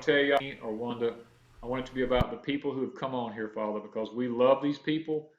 want to tell you, or Wanda, I want it to be about the people who have come on here, Father, because we love these people.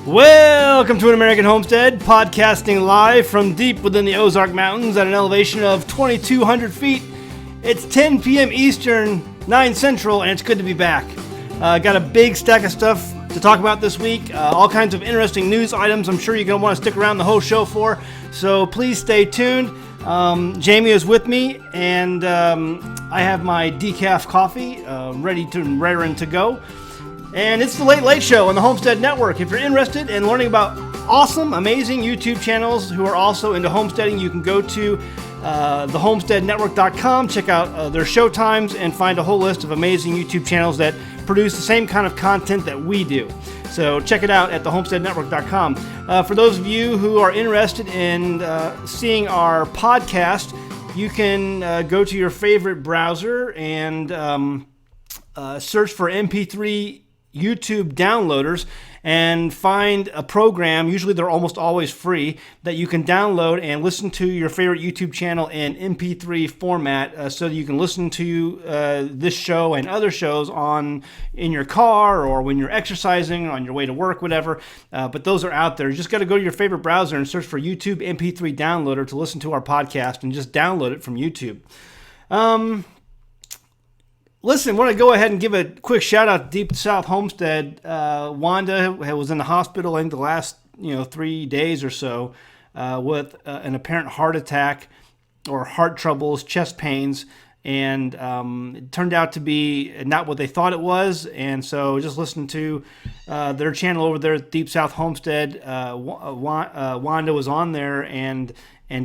Welcome to An American Homestead, podcasting live from deep within the Ozark Mountains at an elevation of 2,200 feet. It's 10 p.m. Eastern, 9 Central, and it's good to be back. Got a big stack of stuff to talk about this week, all kinds of interesting news items I'm sure you're going to want to stick around the whole show for, so please stay tuned. Jamie is with me, and I have my decaf coffee raring to go. And it's the Late Late Show on the Homestead Network. If you're interested in learning about awesome, amazing YouTube channels who are also into homesteading, you can go to thehomesteadnetwork.com, check out their show times, and find a whole list of amazing YouTube channels that produce the same kind of content that we do. So check it out at thehomesteadnetwork.com. For those of you who are interested in seeing our podcast, you can go to your favorite browser and search for MP3 YouTube downloaders and find a program, usually they're almost always free, that you can download and listen to your favorite YouTube channel in MP3 format, so that you can listen to this show and other shows in your car or when you're exercising, on your way to work, whatever. But those are out there. You just got to go to your favorite browser and search for YouTube MP3 downloader to listen to our podcast and just download it from YouTube. Listen, I want to go ahead and give a quick shout out to Deep South Homestead. Wanda was in the hospital, I think, the last 3 days or so with an apparent heart attack or heart troubles, chest pains, and it turned out to be not what they thought it was. And so just listen to their channel over there at Deep South Homestead. Wanda was on there, and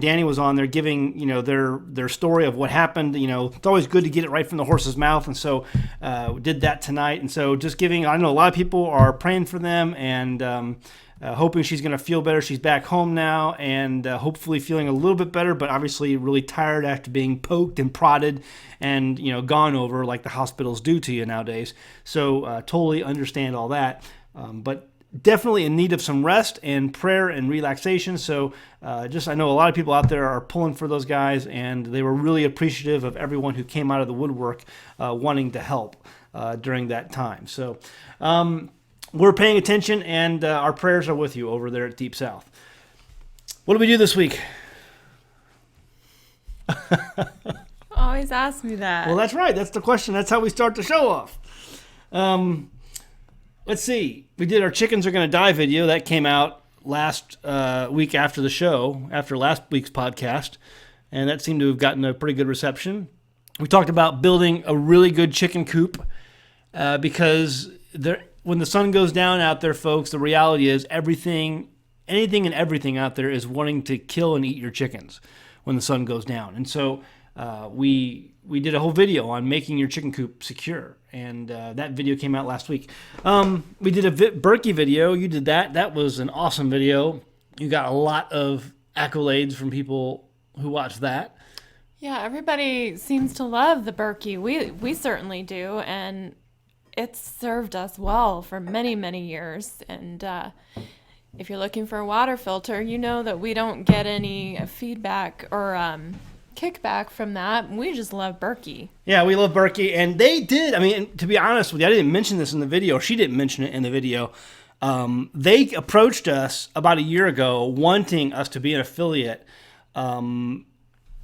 Danny was on there giving, their story of what happened. It's always good to get it right from the horse's mouth, and so did that tonight. And so just giving, I know a lot of people are praying for them and hoping she's going to feel better. She's back home now and hopefully feeling a little bit better, but obviously really tired after being poked and prodded and, gone over like the hospitals do to you nowadays. So totally understand all that. But definitely in need of some rest and prayer and relaxation. So I know a lot of people out there are pulling for those guys, and they were really appreciative of everyone who came out of the woodwork wanting to help during that time. So we're paying attention, and our prayers are with you over there at Deep South. What did we do this week? Always ask me that. Well, that's right. That's the question. That's how we start the show off. Let's see. We did our Chickens Are Gonna Die video. That came out last week after the show, after last week's podcast, and that seemed to have gotten a pretty good reception. We talked about building a really good chicken coop because when the sun goes down out there, folks, the reality is anything and everything out there is wanting to kill and eat your chickens when the sun goes down. And so we did a whole video on making your chicken coop secure, and that video came out last week. We did a Berkey video. You did that. That was an awesome video. You got a lot of accolades from people who watched that. Yeah, everybody seems to love the Berkey. We certainly do, and it's served us well for many, many years. And if you're looking for a water filter, you know that we don't get any feedback or kickback from that. We just love Berkey. Yeah, we love Berkey, and they did. I mean, to be honest with you, I didn't mention this in the video. She didn't mention it in the video. They approached us about a year ago wanting us to be an affiliate.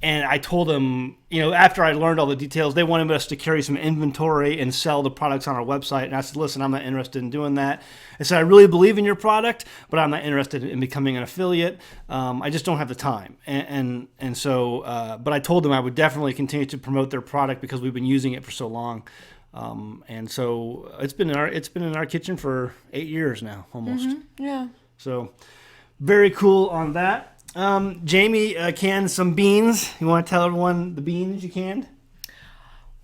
And I told them, after I learned all the details, they wanted us to carry some inventory and sell the products on our website. And I said, listen, I'm not interested in doing that. I said, I really believe in your product, but I'm not interested in becoming an affiliate. I just don't have the time. And so, but I told them I would definitely continue to promote their product because we've been using it for so long. And so it's been in our kitchen for 8 years now, almost. Mm-hmm. Yeah. So very cool on that. Jamie canned some beans. You want to tell everyone the beans you canned?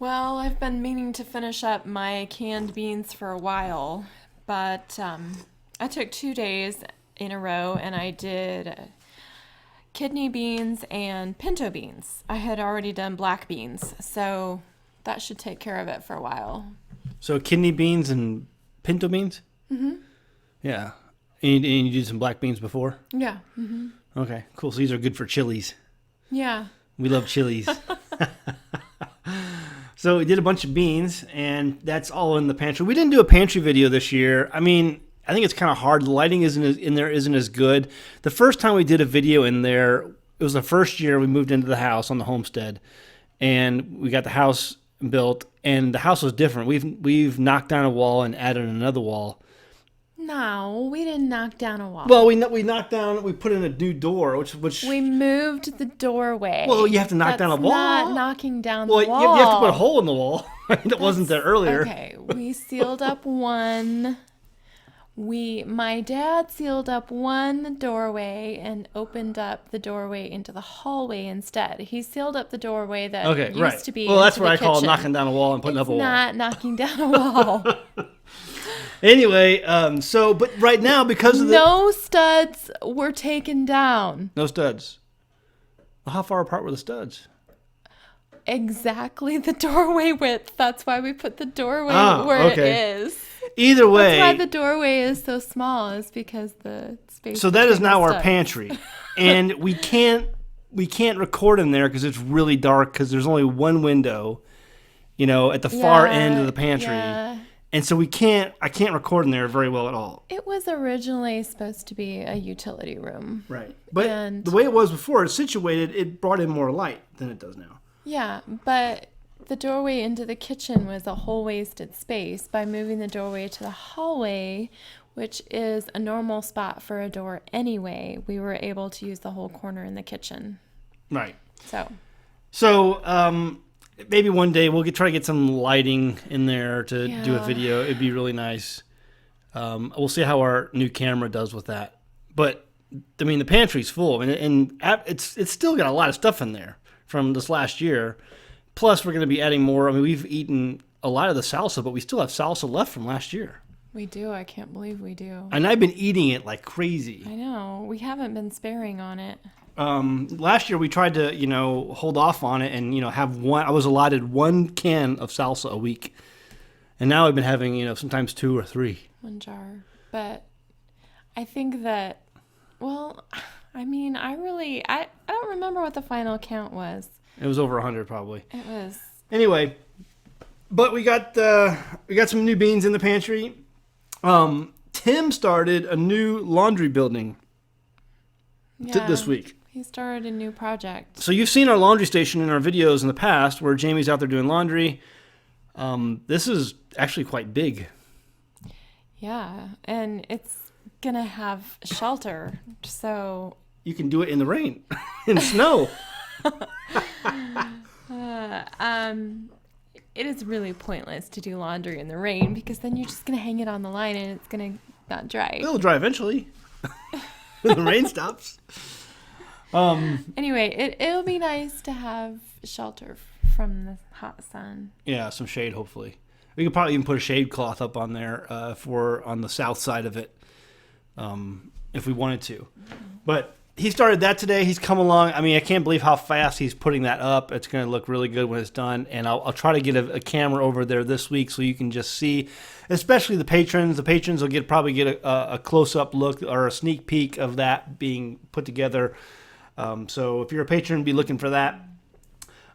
Well, I've been meaning to finish up my canned beans for a while, but I took 2 days in a row and I did kidney beans and pinto beans. I had already done black beans, so that should take care of it for a while. So kidney beans and pinto beans? Mm-hmm. Yeah. And you did some black beans before? Yeah. Mm-hmm. Okay, cool. So these are good for chilies. Yeah. We love chilies. So we did a bunch of beans, and that's all in the pantry. We didn't do a pantry video this year. I mean, I think it's kind of hard. The lighting isn't as good. The first time we did a video in there, it was the first year we moved into the house on the homestead, and we got the house built, and the house was different. We've knocked down a wall and added another wall. No, we didn't knock down a wall. Well, we knocked down. We put in a new door, which we moved the doorway. Well, you have to knock down a wall. Not knocking down the well, wall. you have to put a hole in the wall that wasn't there earlier. Okay, we sealed up one. My dad sealed up one doorway and opened up the doorway into the hallway instead. He sealed up the doorway that used to be. Well, that's into what the I call kitchen. knocking down a wall and putting up a wall. Not knocking down a wall. Anyway, but right now because of no studs were taken down. No studs. Well, how far apart were the studs? Exactly the doorway width. That's why we put the doorway where it is. Either way. That's why the doorway is so small, is because the space. So that is now our studs. pantry. And we can't record in there because it's really dark because there's only one window, at the far end of the pantry. Yeah. And so I can't record in there very well at all. It was originally supposed to be a utility room. Right. But the way it was before, it's situated, it brought in more light than it does now. Yeah, but the doorway into the kitchen was a whole wasted space. By moving the doorway to the hallway, which is a normal spot for a door anyway, we were able to use the whole corner in the kitchen. Right. So maybe one day we'll try to get some lighting in there to do a video. It'd be really nice. We'll see how our new camera does with that. But I mean, the pantry's full, and it's still got a lot of stuff in there from this last year. Plus, we're going to be adding more. I mean, we've eaten a lot of the salsa, but we still have salsa left from last year. We do. I can't believe we do. And I've been eating it like crazy. I know. We haven't been sparing on it. Last year we tried to, hold off on it and, have one. I was allotted one can of salsa a week. And now I've been having, sometimes 2 or 3. One jar. But I think that, I don't remember what the final count was. It was over 100 probably. It was. Anyway, but we got some new beans in the pantry. Tim started a new laundry building this week. He started a new project. So you've seen our laundry station in our videos in the past where Jamie's out there doing laundry. This is actually quite big. Yeah, and it's going to have shelter, so... You can do it in the rain, in snow. It is really pointless to do laundry in the rain because then you're just going to hang it on the line and it's going to not dry. It'll dry eventually when the rain stops. Anyway, it'll be nice to have shelter from the hot sun. Yeah, some shade hopefully. We could probably even put a shade cloth up on there on the south side of it if we wanted to. But he started that today. He's come along. I mean, I can't believe how fast he's putting that up. It's going to look really good when it's done. And I'll try to get a camera over there this week so you can just see, especially the patrons. The patrons will probably get a close-up look or a sneak peek of that being put together. So if you're a patron, be looking for that.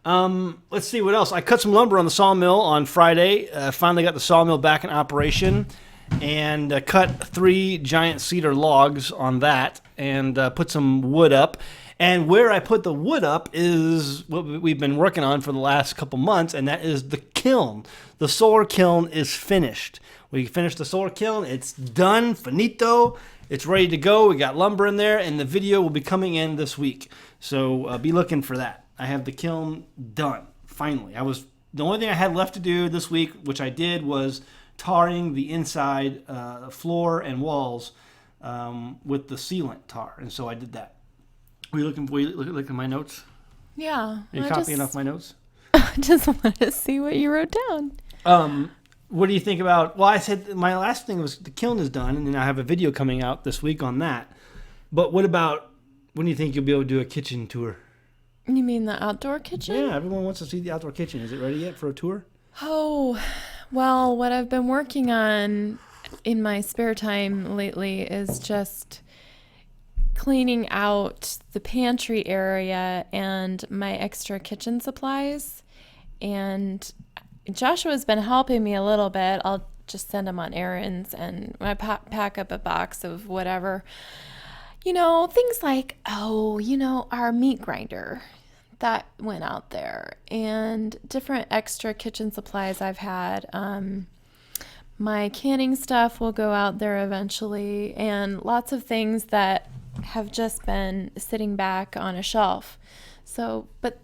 Let's see what else. I cut some lumber on the sawmill on Friday. Finally got the sawmill back in operation. And cut 3 giant cedar logs on that and put some wood up. And where I put the wood up is what we've been working on for the last couple months, and that is the kiln. The solar kiln is finished. We finished the solar kiln. It's done, finito. It's ready to go. We got lumber in there, and the video will be coming in this week. So be looking for that. I have the kiln done, finally. The only thing I had left to do this week, which I did, was tarring the inside floor and walls with the sealant tar, and so I did that. Were you looking at my notes? Yeah. Are you copying off my notes? I just wanted to see what you wrote down. What do you think about? Well, I said my last thing was the kiln is done, and then I have a video coming out this week on that. But what about when do you think you'll be able to do a kitchen tour? You mean the outdoor kitchen? Yeah, everyone wants to see the outdoor kitchen. Is it ready yet for a tour? Oh, well, what I've been working on in my spare time lately is just cleaning out the pantry area and my extra kitchen supplies. And Joshua's been helping me a little bit. I'll just send them on errands, and I pack up a box of whatever, things like, our meat grinder that went out there, and different extra kitchen supplies I've had. My canning stuff will go out there eventually, and lots of things that have just been sitting back on a shelf. So, but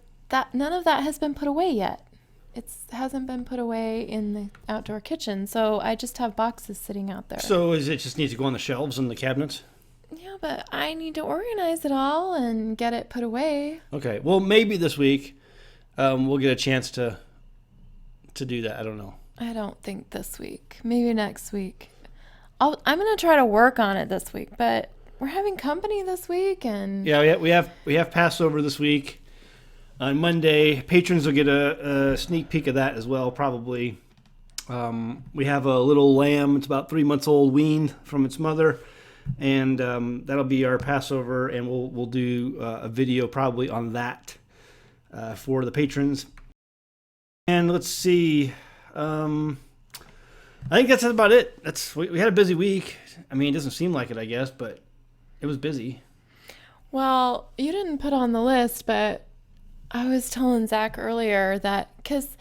none of that has been put away yet. It hasn't been put away in the outdoor kitchen, so I just have boxes sitting out there. So is it just needs to go on the shelves and the cabinets? Yeah, but I need to organize it all and get it put away. Okay. Well, maybe this week we'll get a chance to do that. I don't know. I don't think this week. Maybe next week. I'm going to try to work on it this week, but we're having company this week, and yeah, we have Passover this week. On Monday, patrons will get a sneak peek of that as well, probably. We have a little lamb. It's about 3 months old, weaned from its mother, and that'll be our Passover, and we'll do a video probably on that for the patrons. And let's see. I think that's about it. We had a busy week. I mean, it doesn't seem like it, I guess, but it was busy. Well, you didn't put on the list, but I was telling Zach earlier that because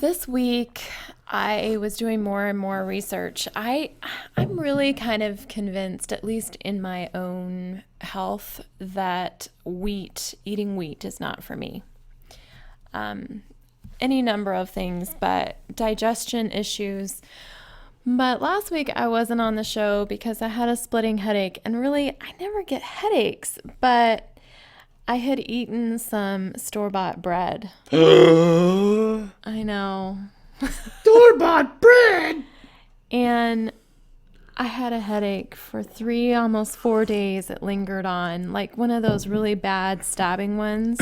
this week I was doing more and more research. I'm really kind of convinced, at least in my own health, that eating wheat is not for me. Any number of things, but digestion issues. But last week I wasn't on the show because I had a splitting headache, and really I never get headaches, but I had eaten some store-bought bread. I know. Store-bought bread? And I had a headache for 3, almost 4 days. It lingered on, like one of those really bad stabbing ones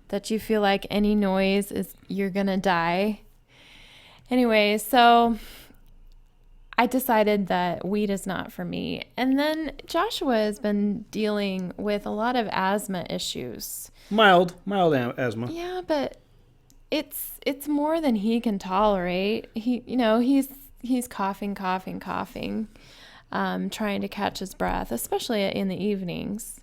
that you feel like any noise you're gonna die. Anyway, so I decided that wheat is not for me. And then Joshua has been dealing with a lot of asthma issues. Mild asthma. Yeah, but it's more than he can tolerate. He's coughing, trying to catch his breath, especially in the evenings.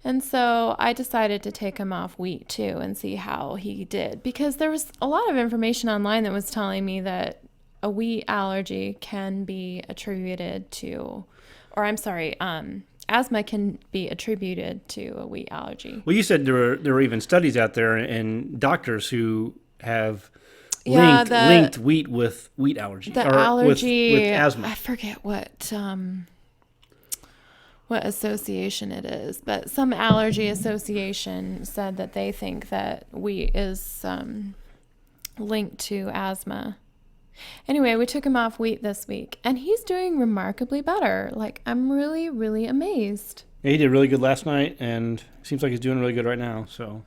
And so I decided to take him off wheat too and see how he did, because there was a lot of information online that was telling me that a wheat allergy can be attributed to, asthma can be attributed to a wheat allergy. Well, you said there were even studies out there and doctors who have linked wheat with wheat allergy. The allergy, with asthma. I forget what association it is, but some allergy association said that they think that wheat is linked to asthma. Anyway, we took him off wheat this week, and he's doing remarkably better. Like, I'm really, really amazed. Yeah, he did really good last night, and seems like he's doing really good right now. So,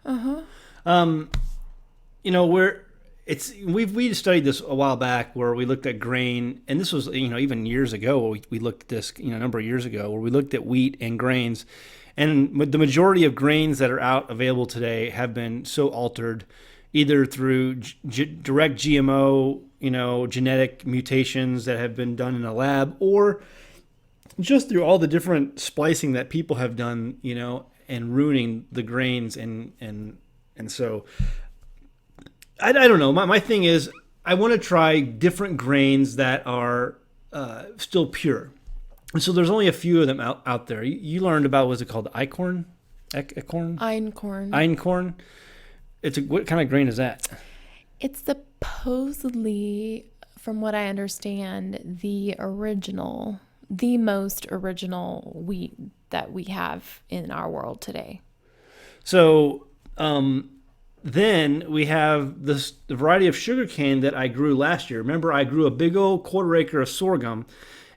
we studied this a while back where we looked at grain, and this was even years ago. We looked at this a number of years ago where we looked at wheat and grains, and the majority of grains that are available today have been so altered, either through direct GMO, genetic mutations that have been done in a lab, or just through all the different splicing that people have done, and ruining the grains. And so I don't know. My thing is I want to try different grains that are still pure. And so there's only a few of them out there. You learned about, what's it called? Einkorn? Einkorn. What kind of grain is that? It's supposedly, from what I understand, the most original wheat that we have in our world today. So then we have the variety of sugarcane that I grew last year. Remember, I grew a big old 1/4 acre of sorghum,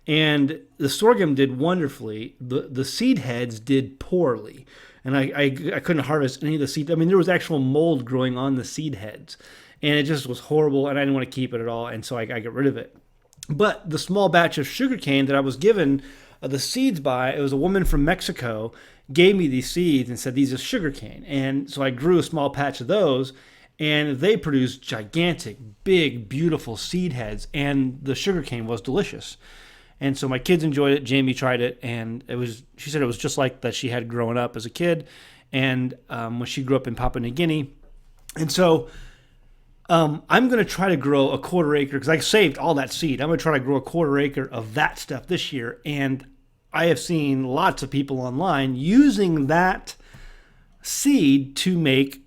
and the sorghum did wonderfully. The seed heads did poorly. And I couldn't harvest any of the seed. I mean, there was actual mold growing on the seed heads. And it just was horrible, and I didn't want to keep it at all. And so I got rid of it. But the small batch of sugarcane that I was given the seeds by, it was a woman from Mexico, gave me these seeds and said, these are sugarcane. And so I grew a small patch of those. and they produced gigantic, big, beautiful seed heads, and the sugarcane was delicious. And so my kids enjoyed it. Jamie tried it, and she said it was just like that she had growing up as a kid, and when she grew up in Papua New Guinea. And so I'm going to try to grow a 1/4 acre, because I saved all that seed. I'm going to try to grow a 1/4 acre of that stuff this year, and I have seen lots of people online using that seed to make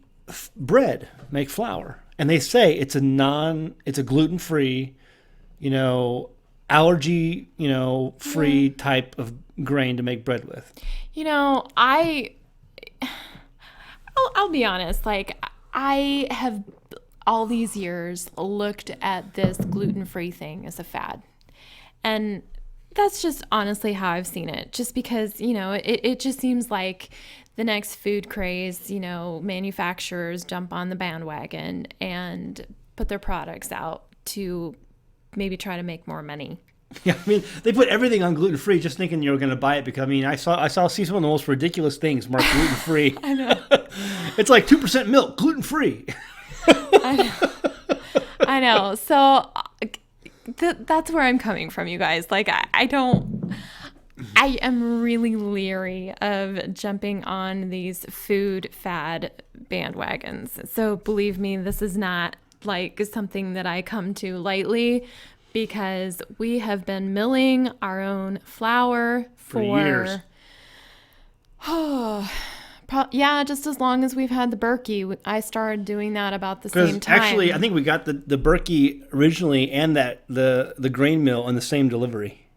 bread, make flour. And they say it's a gluten-free, allergy, free type of grain to make bread with. I'll be honest, like I have all these years looked at this gluten-free thing as a fad. And that's just honestly how I've seen it. Just because, it just seems like the next food craze, manufacturers jump on the bandwagon and put their products out to maybe try to make more money. Yeah, I mean, they put everything on gluten-free just thinking you're going to buy it because, I see some of the most ridiculous things marked gluten-free. I know. It's like 2% milk, gluten-free. I know. So that's where I'm coming from, you guys. Like, I am really leery of jumping on these food fad bandwagons. So believe me, this is not like something that I come to lightly, because we have been milling our own flour for years. Just as long as we've had the Berkey. I started doing that about the same time. Actually, I think we got the Berkey originally and the grain mill on the same delivery.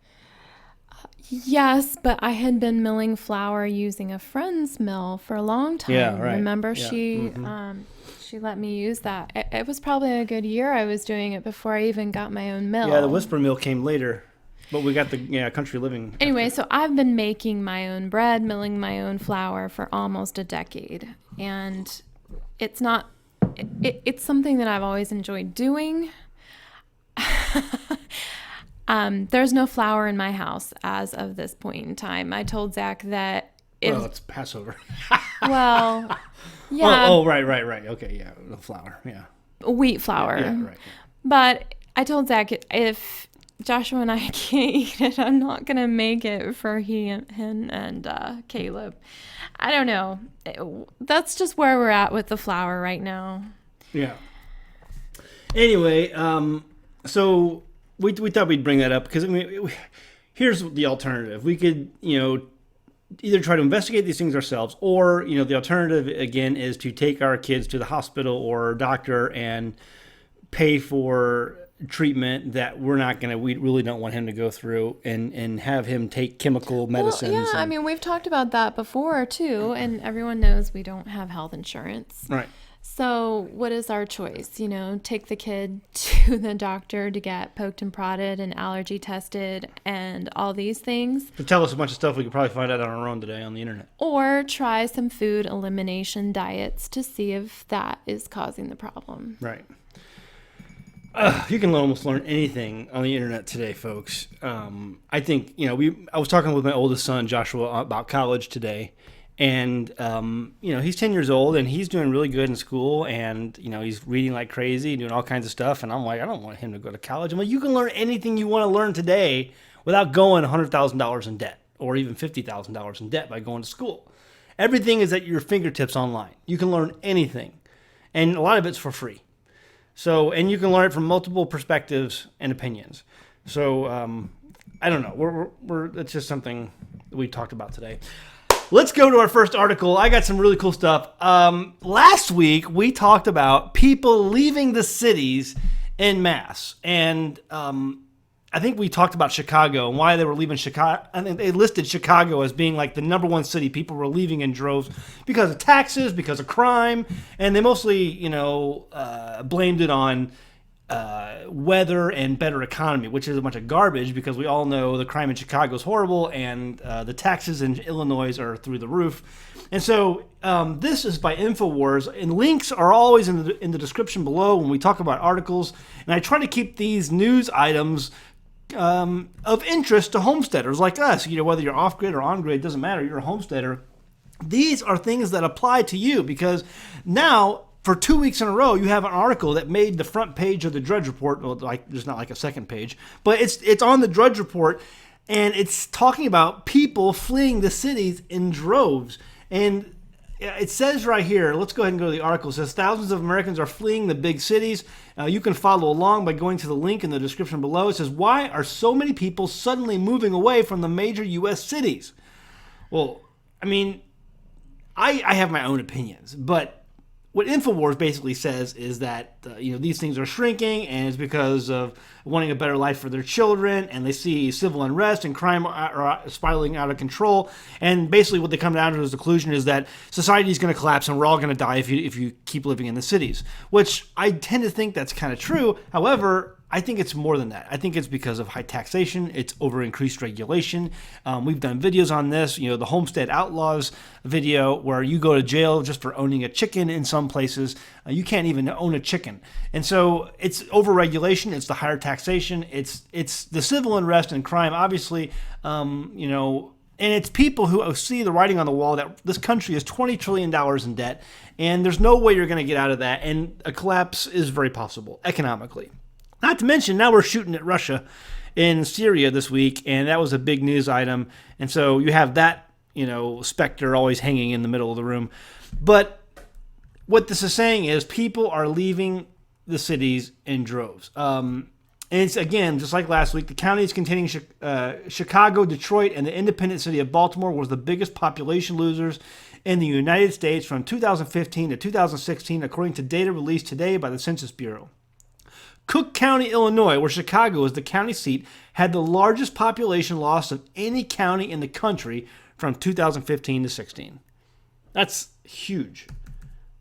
Yes, but I had been milling flour using a friend's mill for a long time. Yeah, right. Remember, Yeah. she let me use that. It was probably a good year I was doing it before I even got my own mill. Yeah, the Whisper mill came later, but we got the Country Living. Anyway, so I've been making my own bread, milling my own flour for almost a decade, and it's not. It's something that I've always enjoyed doing. There's no flour in my house as of this point in time. I told Zach that it's Passover. Well, yeah. Oh, right. Okay, yeah, the flour, yeah. Wheat flour. Yeah, right. Yeah. But I told Zach, if Joshua and I can't eat it, I'm not going to make it for him and Caleb. I don't know. That's just where we're at with the flour right now. Yeah. Anyway, so we thought we'd bring that up because here's the alternative. We could, either try to investigate these things ourselves, or the alternative again is to take our kids to the hospital or doctor and pay for treatment that we really don't want him to go through, and have him take chemical medicines. Well, yeah, I mean, we've talked about that before too, and everyone knows we don't have health insurance. Right. So what is our choice? Take the kid to the doctor to get poked and prodded and allergy tested and all these things. To tell us a bunch of stuff we could probably find out on our own today on the internet. Or try some food elimination diets to see if that is causing the problem. Right. You can almost learn anything on the internet today, folks. I think, I was talking with my oldest son, Joshua, about college today. And, he's 10 years old and he's doing really good in school, and, he's reading like crazy, doing all kinds of stuff. And I'm like, I don't want him to go to college. I'm like, you can learn anything you want to learn today without going $100,000 in debt or even $50,000 in debt by going to school. Everything is at your fingertips online. You can learn anything, and a lot of it's for free. So, and you can learn it from multiple perspectives and opinions. So, I don't know. It's just something that we talked about today. Let's go to our first article. I got some really cool stuff. Last week, we talked about people leaving the cities en masse. And I think we talked about Chicago and why they were leaving Chicago. I think they listed Chicago as being like the number one city people were leaving in droves because of taxes, because of crime. And they mostly, blamed it on weather and better economy, which is a bunch of garbage because we all know the crime in Chicago is horrible and the taxes in Illinois are through the roof. And so this is by InfoWars, and links are always in the description below when we talk about articles. And I try to keep these news items of interest to homesteaders like us. Whether you're off-grid or on-grid, doesn't matter. You're a homesteader. These are things that apply to you because now for 2 weeks in a row, you have an article that made the front page of the Drudge Report. Well, like there's not like a second page, but it's on the Drudge Report, and it's talking about people fleeing the cities in droves. And it says right here, let's go ahead and go to the article. It says thousands of Americans are fleeing the big cities. You can follow along by going to the link in the description below. It says, why are so many people suddenly moving away from the major U.S. cities? Well, I mean, I have my own opinions, but what InfoWars basically says is that these things are shrinking, and it's because of wanting a better life for their children, and they see civil unrest and crime are spiraling out of control. And basically, what they come down to as the conclusion is that society is going to collapse, and we're all going to die if you keep living in the cities. Which I tend to think that's kind of true. However, I think it's more than that. I think it's because of high taxation. It's over increased regulation. We've done videos on this. The Homestead Outlaws video where you go to jail just for owning a chicken in some places. You can't even own a chicken. And so it's over regulation. It's the higher taxation. It's the civil unrest and crime, obviously, and it's people who see the writing on the wall that this country is $20 trillion in debt, and there's no way you're going to get out of that, and a collapse is very possible economically. Not to mention, now we're shooting at Russia in Syria this week, and that was a big news item. And so you have that, specter always hanging in the middle of the room. But what this is saying is people are leaving the cities in droves. And it's, again, just like last week, the counties containing Chicago, Detroit, and the independent city of Baltimore was the biggest population losers in the United States from 2015 to 2016, according to data released today by the Census Bureau. Cook County, Illinois, where Chicago is the county seat, had the largest population loss of any county in the country from 2015 to 16. That's huge.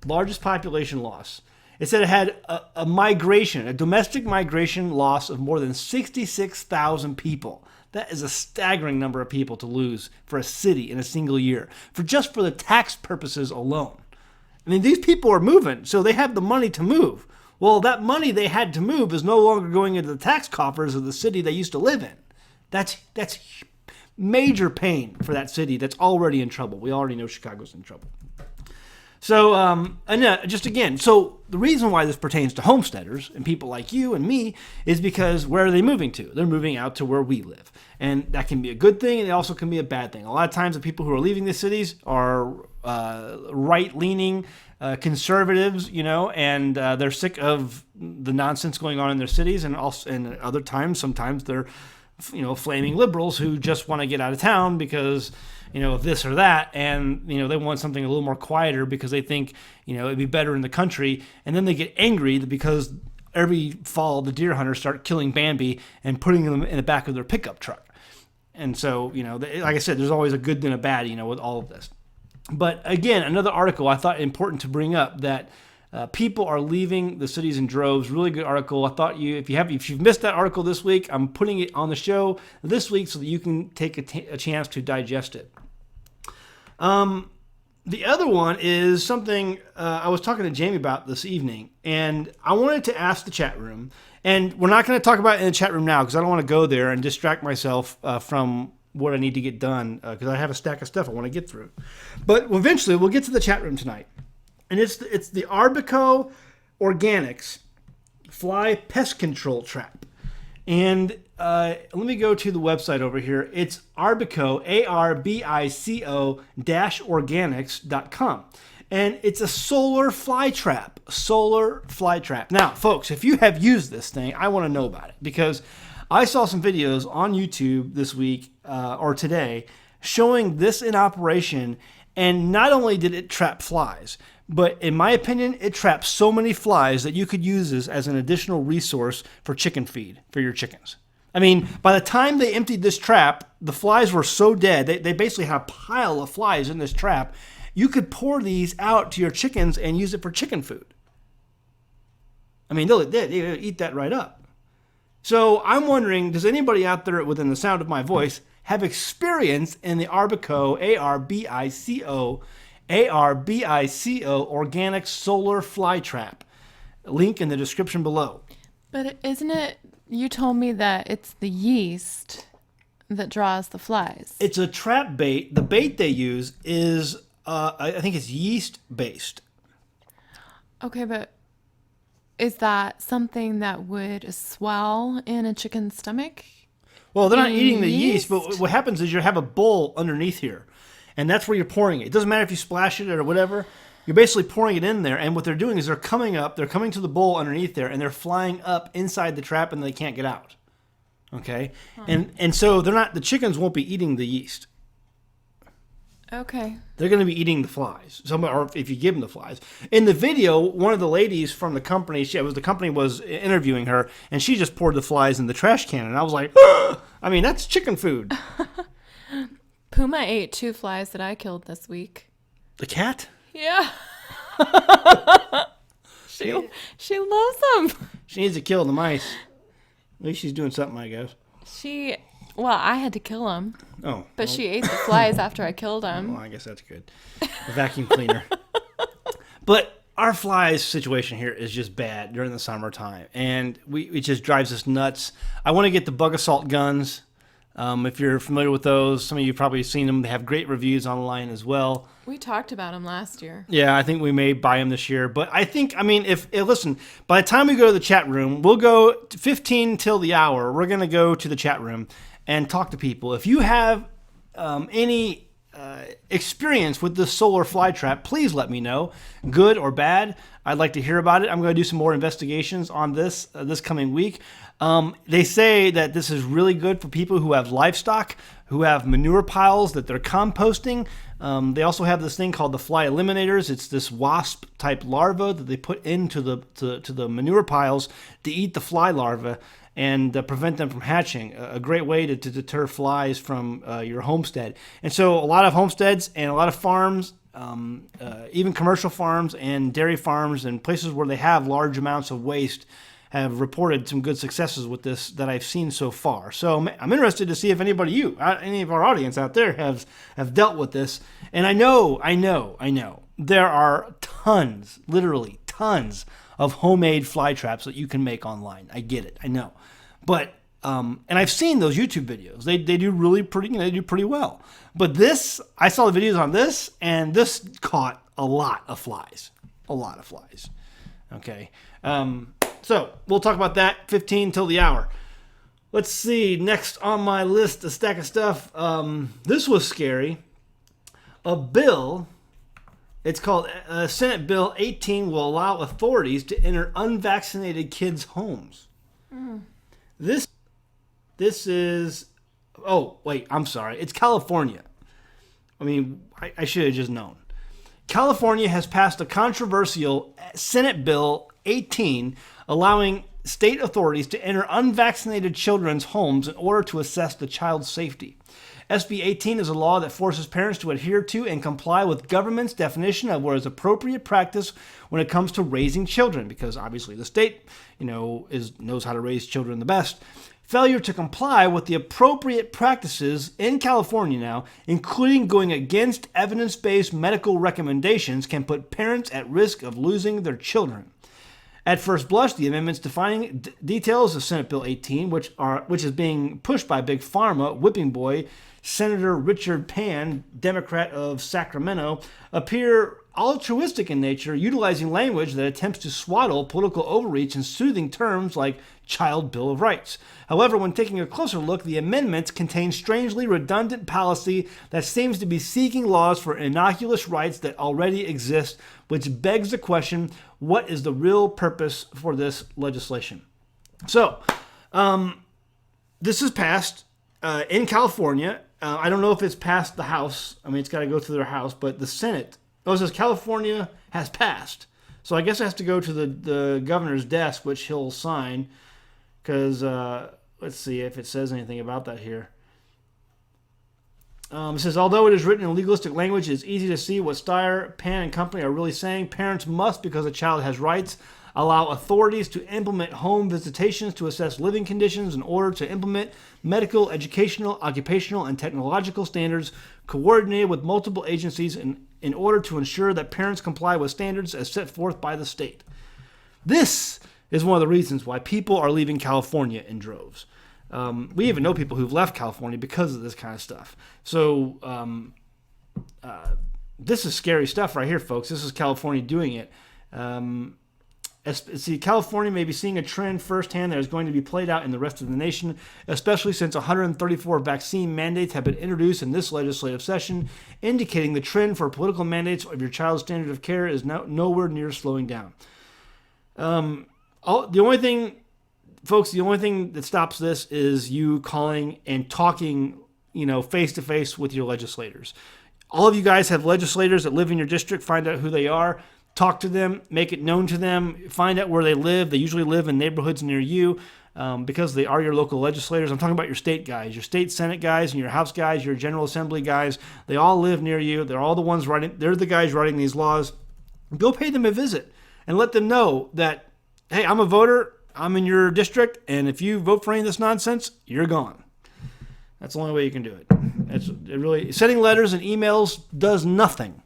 Largest population loss. It said it had a domestic migration loss of more than 66,000 people. That is a staggering number of people to lose for a city in a single year, just for the tax purposes alone. I mean, these people are moving, so they have the money to move. Well, that money they had to move is no longer going into the tax coffers of the city they used to live in. That's major pain for that city that's already in trouble. We already know Chicago's in trouble. So, so the reason why this pertains to homesteaders and people like you and me is because where are they moving to? They're moving out to where we live. And that can be a good thing, and it also can be a bad thing. A lot of times the people who are leaving the cities are right-leaning conservatives, and they're sick of the nonsense going on in their cities, and other times, sometimes they're, flaming liberals who just want to get out of town because, of this or that, and, they want something a little more quieter because they think, it'd be better in the country, and then they get angry because every fall the deer hunters start killing Bambi and putting them in the back of their pickup truck. And so, like I said, there's always a good and a bad, with all of this. But again, another article I thought important to bring up that people are leaving the cities in droves. Really good article. I thought if you've missed that article this week, I'm putting it on the show this week so that you can take a chance to digest it. The other one is something I was talking to Jamie about this evening, and I wanted to ask the chat room. And we're not going to talk about it in the chat room now because I don't want to go there and distract myself from what I need to get done because I have a stack of stuff I want to get through. But eventually we'll get to the chat room tonight. And it's the Arbico Organics Fly Pest Control Trap. And let me go to the website over here. It's Arbico, ARBICO -organics.com. And it's a solar fly trap. Now, folks, if you have used this thing, I want to know about it because I saw some videos on YouTube this week or today showing this in operation, and not only did it trap flies, but in my opinion, it traps so many flies that you could use this as an additional resource for chicken feed for your chickens. I mean, by the time they emptied this trap, the flies were so dead, they basically had a pile of flies in this trap. You could pour these out to your chickens and use it for chicken food. I mean, they eat that right up. So I'm wondering, does anybody out there within the sound of my voice have experience in the Arbico, ARBICO organic solar fly trap? Link in the description below. But isn't it, you told me that it's the yeast that draws the flies. It's a trap bait. The bait they use is, I think it's yeast based. Okay, but is that something that would swell in a chicken's stomach? Well, they're not Any eating the yeast, yeast? but what happens is you have a bowl underneath here, and that's where you're pouring it. It doesn't matter if you splash it or whatever. You're basically pouring it in there, and what they're doing is they're coming to the bowl underneath there, and they're flying up inside the trap, and they can't get out. Okay? And so the chickens won't be eating the yeast. Okay. They're going to be eating the flies. Or if you give them the flies. In the video, one of the ladies from the company, the company was interviewing her, and she just poured the flies in the trash can. And I was like, I mean, that's chicken food. Puma ate 2 flies that I killed this week. The cat? Yeah. she loves them. She needs to kill the mice. At least she's doing something, I guess. Well, I had to kill them. Oh. But she ate the flies after I killed them. Well, I guess that's good. The vacuum cleaner. But our flies situation here is just bad during the summertime. And it just drives us nuts. I want to get the bug assault guns. If you're familiar with those, some of you have probably seen them. They have great reviews online as well. We talked about them last year. Yeah, I think we may buy them this year. But listen, by the time we go to the chat room, we'll go 15 till the hour. We're going to go to the chat room and talk to people. If you have any experience with this solar fly trap, please let me know, good or bad. I'd like to hear about it. I'm going to do some more investigations on this coming week. They say that this is really good for people who have livestock, who have manure piles that they're composting. They also have this thing called the fly eliminators. It's this wasp type larva that they put into the manure piles to eat the fly larva and prevent them from hatching. A great way to deter flies from your homestead. And so a lot of homesteads and a lot of farms, even commercial farms and dairy farms and places where they have large amounts of waste, have reported some good successes with this that I've seen so far. So I'm interested to see if any of our audience out there have dealt with this. And I know there are tons, literally tons of homemade fly traps that you can make online. I get it, I know, but and I've seen those YouTube videos. They do really pretty. They do pretty well. But this, I saw the videos on this, and this caught a lot of flies. Okay. So we'll talk about that 15 till the hour. Let's see. Next on my list, a stack of stuff. This was scary. A bill. It's called Senate Bill 18 will allow authorities to enter unvaccinated kids' homes. This is. Oh wait, I'm sorry. It's California. I mean, I should have just known. California has passed a controversial Senate Bill 18 allowing state authorities to enter unvaccinated children's homes in order to assess the child's safety. SB 18 is a law that forces parents to adhere to and comply with government's definition of what is appropriate practice when it comes to raising children, because obviously the state, knows how to raise children the best. Failure to comply with the appropriate practices in California now, including going against evidence-based medical recommendations, can put parents at risk of losing their children. At first blush, the amendments defining details of Senate Bill 18, which is being pushed by Big Pharma whipping boy Senator Richard Pan, Democrat of Sacramento, appear altruistic in nature, utilizing language that attempts to swaddle political overreach in soothing terms like Child Bill of Rights. However, when taking a closer look, the amendments contain strangely redundant policy that seems to be seeking laws for innocuous rights that already exist, which begs the question, what is the real purpose for this legislation? So, this is passed in California. I don't know if it's passed the House. I mean, it's got to go through their House, but the Senate, it says California has passed. So I guess it has to go to the governor's desk, which he'll sign, because let's see if it says anything about that here. It says, although it is written in legalistic language, it is easy to see what Steyer, Pan, and company are really saying. Parents must, because a child has rights, allow authorities to implement home visitations to assess living conditions in order to implement medical, educational, occupational, and technological standards coordinated with multiple agencies in order to ensure that parents comply with standards as set forth by the state. This is one of the reasons why people are leaving California in droves. We even know people who've left California because of this kind of stuff. So this is scary stuff right here, folks. This is California doing it. California may be seeing a trend firsthand that is going to be played out in the rest of the nation, especially since 134 vaccine mandates have been introduced in this legislative session, indicating the trend for political mandates of your child's standard of care is nowhere near slowing down. The only thing that stops this is you calling and talking, face to face with your legislators. All of you guys have legislators that live in your district. Find out who they are. Talk to them, make it known to them, find out where they live. They usually live in neighborhoods near you because they are your local legislators. I'm talking about your state guys, your state Senate guys, and your House guys, your General Assembly guys. They all live near you. They're all the ones they're the guys writing these laws. Go pay them a visit and let them know that, hey, I'm a voter, I'm in your district, and if you vote for any of this nonsense, you're gone. That's the only way you can do it. Sending letters and emails does nothing.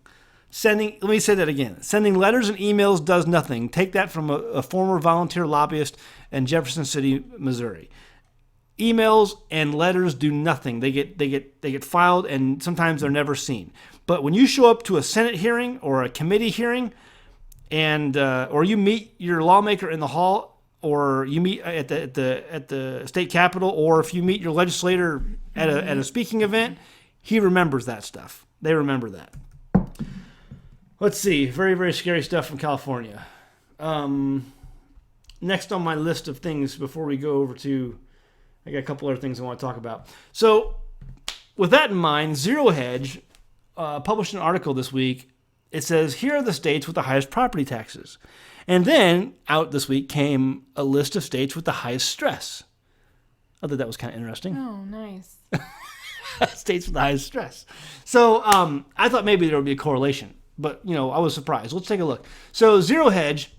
Let me say that again. Sending letters and emails does nothing. Take that from a former volunteer lobbyist in Jefferson City, Missouri. Emails and letters do nothing. They get filed and sometimes they're never seen. But when you show up to a Senate hearing or a committee hearing, and or you meet your lawmaker in the hall, or you meet at the state capitol, or if you meet your legislator at a speaking event, he remembers that stuff. They remember that. Let's see. Very, very scary stuff from California. Next on my list of things before we go over to... I got a couple other things I want to talk about. So, with that in mind, Zero Hedge published an article this week. It says, here are the states with the highest property taxes. And then, out this week, came a list of states with the highest stress. I thought that was kind of interesting. Oh, nice. States with the highest stress. So, I thought maybe there would be a correlation. But, I was surprised. Let's take a look. So, Zero Hedge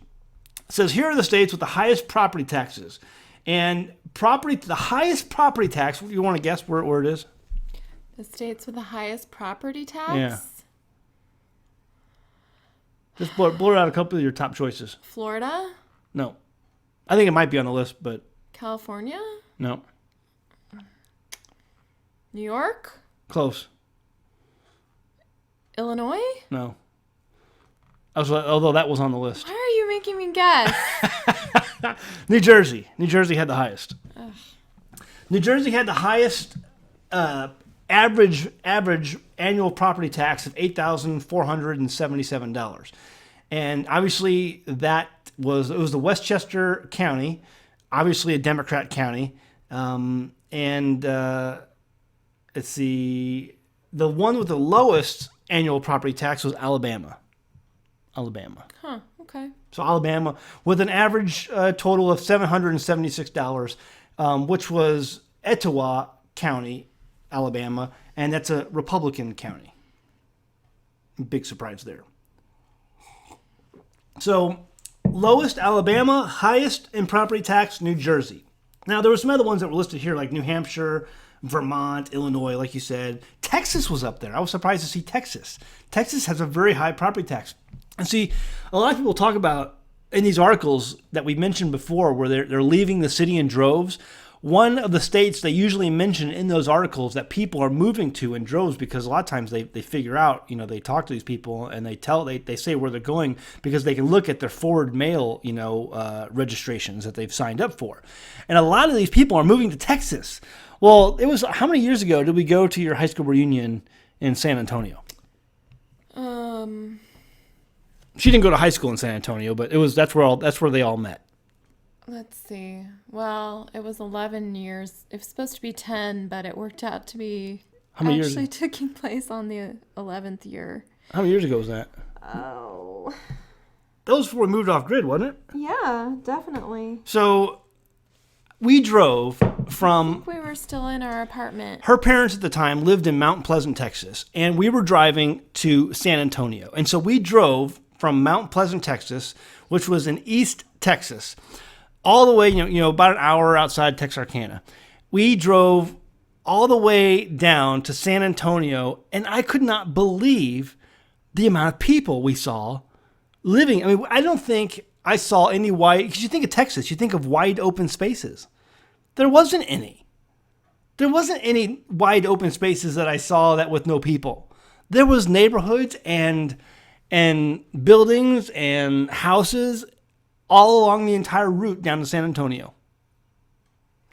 says, here are the states with the highest property taxes. And the highest property tax, you want to guess where it is? The states with the highest property tax? Yeah. Just blur out a couple of your top choices. Florida? No. I think it might be on the list, but... California? No. New York? Close. Illinois? No. Although that was on the list. Why are you making me guess? New Jersey. New Jersey had the highest. Ugh. New Jersey had the highest average annual property tax of $8,477. And obviously it was the Westchester County, obviously a Democrat county. Let's see, the one with the lowest annual property tax was Alabama. Huh, okay. So Alabama, with an average total of $776, which was Etowah County, Alabama, and that's a Republican county. Big surprise there. So, lowest Alabama, highest in property tax, New Jersey. Now, there were some other ones that were listed here, like New Hampshire, Vermont, Illinois, like you said. Texas was up there. I was surprised to see Texas. Texas has a very high property tax. And see, a lot of people talk about in these articles that we mentioned before where they're leaving the city in droves. One of the states they usually mention in those articles that people are moving to in droves because a lot of times they figure out, they talk to these people and they say where they're going because they can look at their forward mail, registrations that they've signed up for. And a lot of these people are moving to Texas. Well, it was, how many years ago did we go to your high school reunion in San Antonio? She didn't go to high school in San Antonio, but that's where they all met. Let's see. Well, it was 11 years. It was supposed to be 10, but it worked out to be actually taking place on the 11th year. How many years ago was that? Oh. That was before we moved off grid, wasn't it? Yeah, definitely. So we drove from... I think we were still in our apartment. Her parents at the time lived in Mount Pleasant, Texas, and we were driving to San Antonio. And so we drove from Mount Pleasant, Texas, which was in East Texas, all the way, about an hour outside Texarkana. We drove all the way down to San Antonio, and I could not believe the amount of people we saw living. I mean, I don't think I saw any wide, because you think of Texas, you think of wide open spaces. There wasn't any. There wasn't any wide open spaces that I saw that with no people. There was neighborhoods and and buildings and houses all along the entire route down to San Antonio.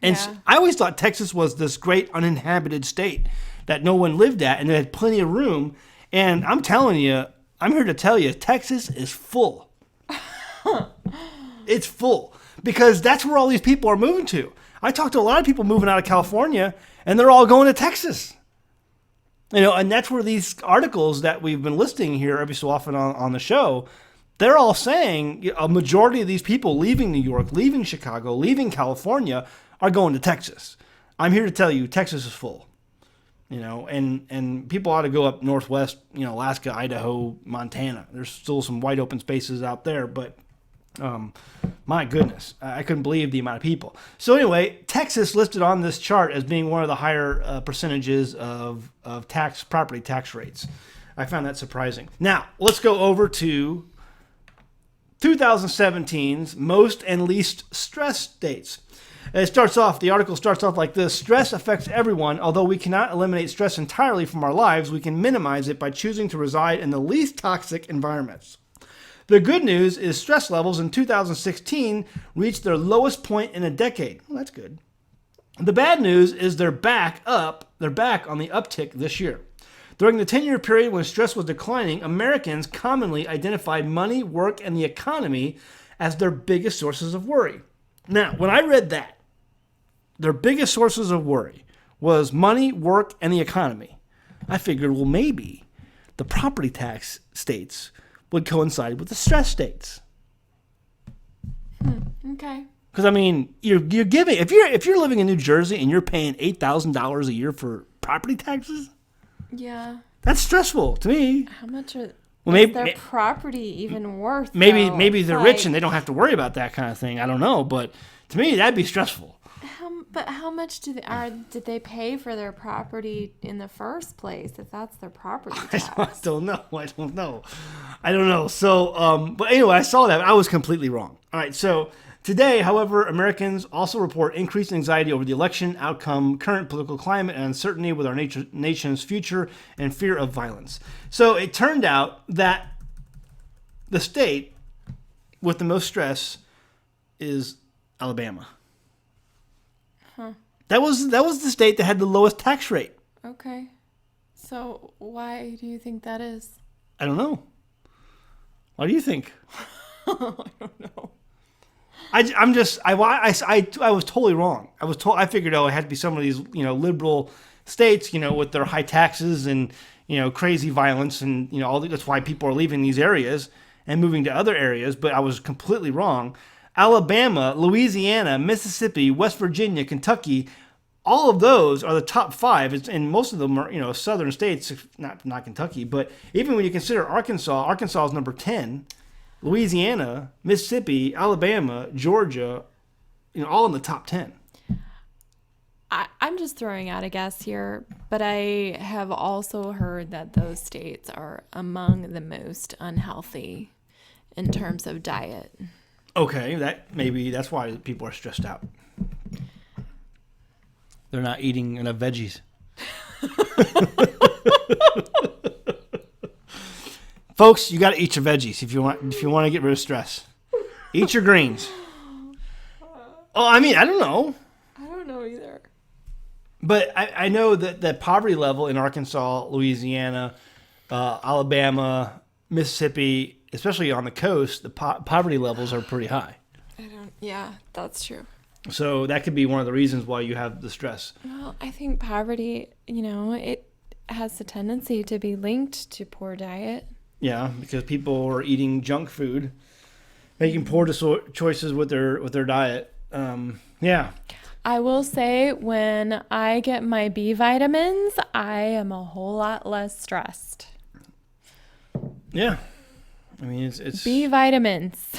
And Yeah. I always thought Texas was this great uninhabited state that no one lived at, and they had plenty of room. And I'm telling you, I'm here to tell you, Texas is full. It's full because that's where all these people are moving to. I talked to a lot of people moving out of California, and they're all going to Texas. And that's where these articles that we've been listing here every so often on the show, they're all saying a majority of these people leaving New York, leaving Chicago, leaving California are going to Texas. I'm here to tell you, Texas is full. And people ought to go up northwest, Alaska, Idaho, Montana. There's still some wide open spaces out there, but my goodness, I couldn't believe the amount of people. So anyway, Texas listed on this chart as being one of the higher percentages of property tax rates. I found that surprising. Now, let's go over to 2017's most and least stressed states. The article starts off like this. Stress affects everyone. Although we cannot eliminate stress entirely from our lives, we can minimize it by choosing to reside in the least toxic environments. The good news is stress levels in 2016 reached their lowest point in a decade. Well, that's good. The bad news is they're back on the uptick this year. During the 10-year period when stress was declining, Americans commonly identified money, work, and the economy as their biggest sources of worry. Now, when I read that, their biggest sources of worry was money, work, and the economy, I figured, well, maybe the property tax states would coincide with the stress states. Okay. Because I mean, you're giving if you're living in New Jersey and you're paying $8,000 a year for property taxes, Yeah. that's stressful to me. How much is Maybe their property even worth? maybe though? maybe It's they're rich and they don't have to worry about that kind of thing. I don't know, but to me that'd be stressful. But how much did they pay for their property in the first place? If that's their property I tax. don't know. So, but anyway, I saw that. I was completely wrong. All right. So today, however, Americans also report increased anxiety over the election outcome, current political climate, and uncertainty with our nation's future and fear of violence. So it turned out that the state with the most stress is Alabama. Huh. That was the state that had the lowest tax rate. Okay. So why do you think that is? I don't know. What do you think? I don't know. I was totally wrong. I figured, it had to be some of these, liberal states, with their high taxes and, crazy violence and, that's why people are leaving these areas and moving to other areas. But I was completely wrong. Alabama, Louisiana, Mississippi, West Virginia, Kentucky, all of those are the top 5, and most of them are, southern states, not Kentucky, but even when you consider Arkansas is number 10, Louisiana, Mississippi, Alabama, Georgia, all in the top 10. I'm just throwing out a guess here, but I have also heard that those states are among the most unhealthy in terms of diet. Okay, that's why people are stressed out. They're not eating enough veggies. Folks, you got to eat your veggies if you want to get rid of stress. Eat your greens. Oh, I mean, I don't know. I don't know either. But I know that the poverty level in Arkansas, Louisiana, Alabama, Mississippi, especially on the coast, the poverty levels are pretty high. Yeah, that's true. So that could be one of the reasons why you have the stress. Well, I think poverty, it has the tendency to be linked to poor diet. Yeah, because people are eating junk food, making poor choices with their diet. Yeah. I will say when I get my B vitamins, I am a whole lot less stressed. Yeah. I mean, it's B vitamins.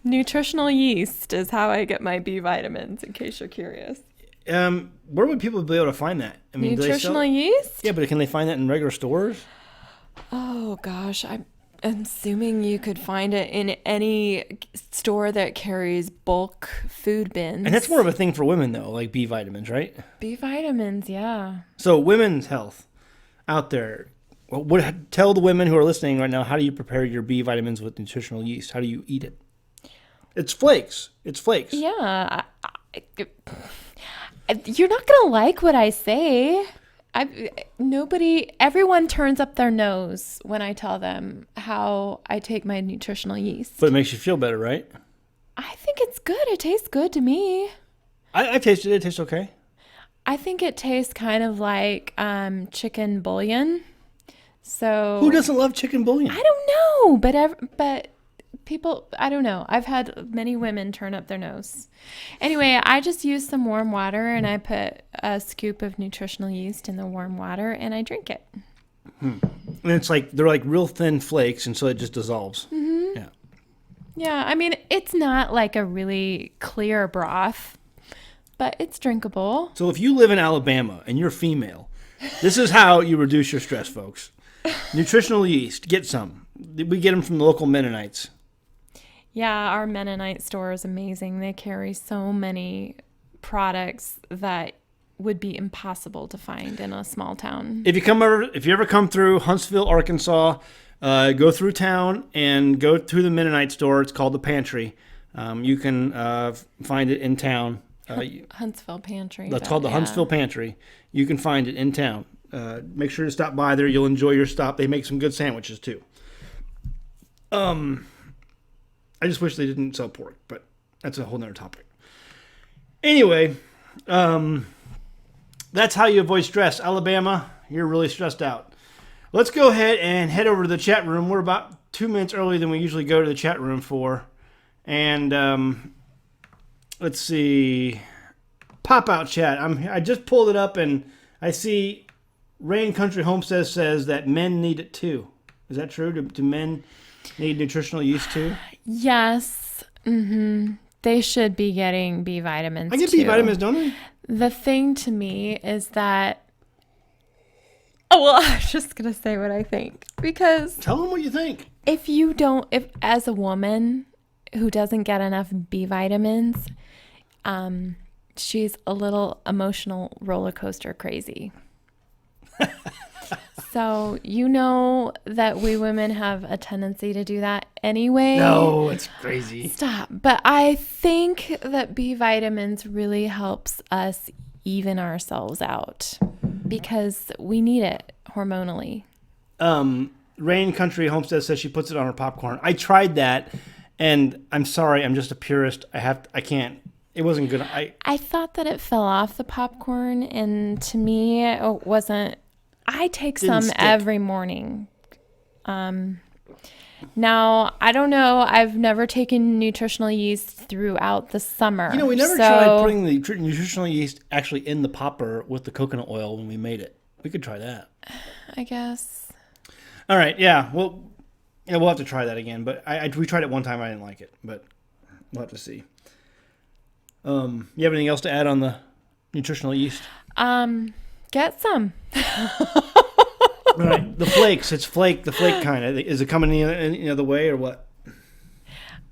Nutritional yeast is how I get my B vitamins, in case you're curious. Where would people be able to find that? I mean, Nutritional yeast? Yeah, but can they find that in regular stores? Oh, gosh. I'm assuming you could find it in any store that carries bulk food bins. And that's more of a thing for women, though, like B vitamins, right? B vitamins, yeah. So women's health out there, Tell the women who are listening right now, how do you prepare your B vitamins with nutritional yeast? How do you eat it? It's flakes. It's flakes. Yeah. You're not going to like what I say. Everyone turns up their nose when I tell them how I take my nutritional yeast. But it makes you feel better, right? I think it's good. It tastes good to me. I tasted it. It tastes okay. I think it tastes kind of like chicken bouillon. So who doesn't love chicken bouillon? I don't know, but people, I don't know. I've had many women turn up their nose. Anyway, I just use some warm water and I put a scoop of nutritional yeast in the warm water and I drink it. And it's like they're like real thin flakes, and so it just dissolves. Mm-hmm. Yeah. Yeah, I mean, it's not like a really clear broth, but it's drinkable. So if you live in Alabama and you're female, this is how you reduce your stress, folks. Nutritional yeast, get some. We get them from the local Mennonites. Yeah, our Mennonite store is amazing. They carry so many products that would be impossible to find in a small town. If you ever come through Huntsville, Arkansas, go through town and go through the Mennonite store. It's called the Pantry. You can find it in town. Huntsville Pantry. That's called the Huntsville Pantry. You can find it in town. Make sure to stop by there. You'll enjoy your stop. They make some good sandwiches too. I just wish they didn't sell pork, but that's a whole nother topic. Anyway, that's how you avoid stress. Alabama, you're really stressed out. Let's go ahead and head over to the chat room. We're about 2 minutes earlier than we usually go to the chat room for. And let's see. Pop-out chat. I just pulled it up and I see Rain Country Homestead says that men need it too. Is that true? Do men need nutritional yeast too? Yes. Mm-hmm. They should be getting B vitamins I get B vitamins, don't I? The thing to me is that... Oh, well, I was just going to say what I think. Because... Tell them what you think. If as a woman who doesn't get enough B vitamins, she's a little emotional roller coaster crazy. So you know that we women have a tendency to do that anyway. No, it's crazy. Stop. But I think that B vitamins really helps us even ourselves out because we need it hormonally. Rain Country Homestead says she puts it on her popcorn. I tried that, and I'm sorry, I'm just a purist. I can't. It wasn't good. I thought that it fell off the popcorn, and to me, it wasn't. I take some every morning. Now, I don't know. I've never taken nutritional yeast throughout the summer. We never tried putting the nutritional yeast actually in the popper with the coconut oil when we made it. We could try that. I guess. All right. Yeah. Well, we'll have to try that again. But we tried it one time. I didn't like it. But we'll have to see. You have anything else to add on the nutritional yeast? Get some. Right. The flakes. It's the flake kind. Is it coming any other way or what?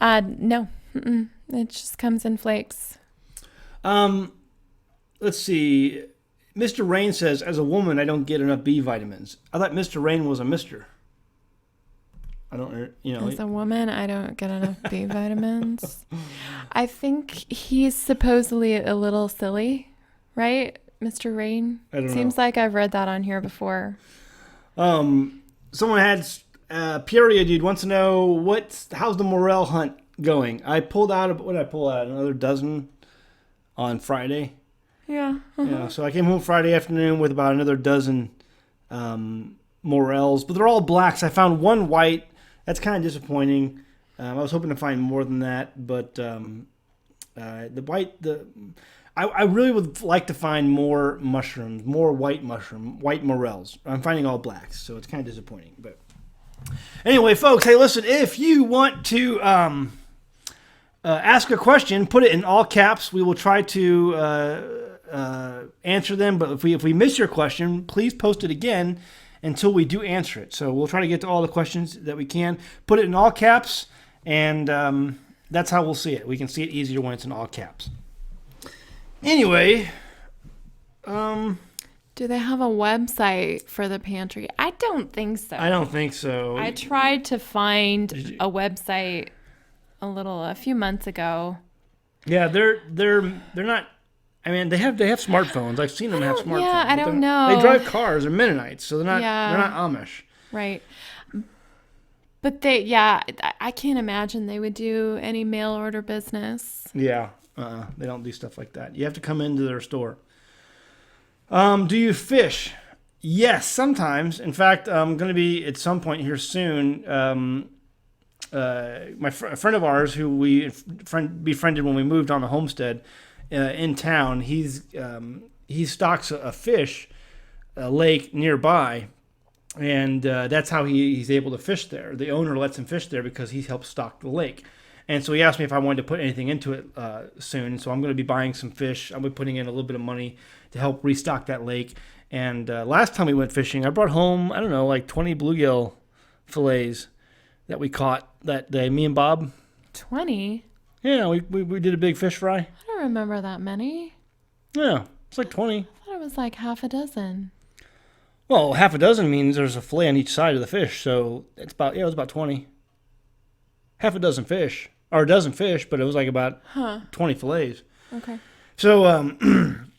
No. Mm-mm. It just comes in flakes. Let's see. Mr. Rain says, as a woman, I don't get enough B vitamins. I thought Mr. Rain was a Mr. I don't, As a woman, I don't get enough B vitamins. I think he's supposedly a little silly, right? Mr. Rain? I don't know. Seems like I've read that on here before. Someone had Peoria dude wants to know how's the morel hunt going. I pulled out another dozen on Friday. Yeah. Uh-huh. Yeah. So I came home Friday afternoon with about another dozen morels, but they're all blacks. I found one white. That's kind of disappointing. I was hoping to find more than that, but the white I really would like to find more mushrooms, more white morels. I'm finding all blacks, so it's kind of disappointing. But anyway, folks, hey, listen, if you want to ask a question, put it in all caps. We will try to answer them, but if we miss your question, please post it again until we do answer it. So we'll try to get to all the questions that we can. Put it in all caps, and that's how we'll see it. We can see it easier when it's in all caps. Anyway, Do they have a website for the pantry? I don't think so. I don't think so. I tried to find a website a few months ago. Yeah, they're not. I mean, they have smartphones. I've seen them have smartphones. Yeah, I but don't know. They drive cars. They're Mennonites, so they're not Amish. Right. But I can't imagine they would do any mail order business. Yeah, they don't do stuff like that. You have to come into their store. Do you fish? Yes, sometimes. In fact, I'm going to be at some point here soon. A friend of ours who we befriended when we moved on the homestead in town, he stocks a fish lake nearby, and that's how he's able to fish there. The owner lets him fish there because he helps stock the lake. And so he asked me if I wanted to put anything into it soon. So I'm going to be buying some fish. I'll be putting in a little bit of money to help restock that lake. And last time we went fishing, I brought home, I don't know, like 20 bluegill fillets that we caught that day, me and Bob. 20? Yeah, we did a big fish fry. I don't remember that many. Yeah, it's like 20. I thought it was like half a dozen. Well, half a dozen means there's a fillet on each side of the fish. So it was about 20. Half a dozen fish. Or a dozen fish, but it was like about 20 fillets. Okay. So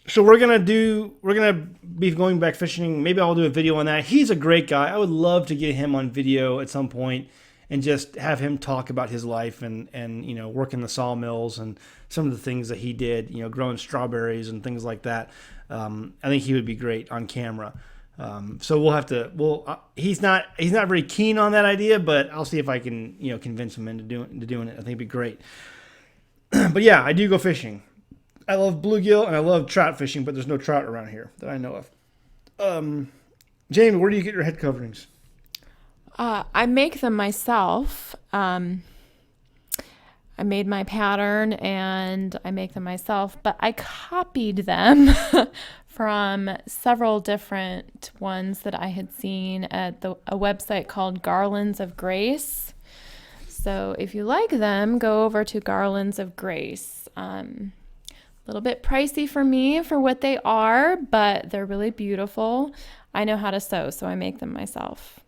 so we're gonna be going back fishing. Maybe I'll do a video on that. He's a great guy. I would love to get him on video at some point and just have him talk about his life and working the sawmills and some of the things that he did, growing strawberries and things like that. I think he would be great on camera. So we'll have to. He's not very keen on that idea, but I'll see if I can convince him into doing it. I think it'd be great. But yeah, I do go fishing. I love bluegill and I love trout fishing, but there's no trout around here that I know of. Jamie, where do you get your head coverings? I make them myself. I made my pattern and I make them myself, but I copied them from several different ones that I had seen at a website called Garlands of Grace. So if you like them, go over to Garlands of Grace. A little bit pricey for me for what they are, but they're really beautiful. I know how to sew, so I make them myself.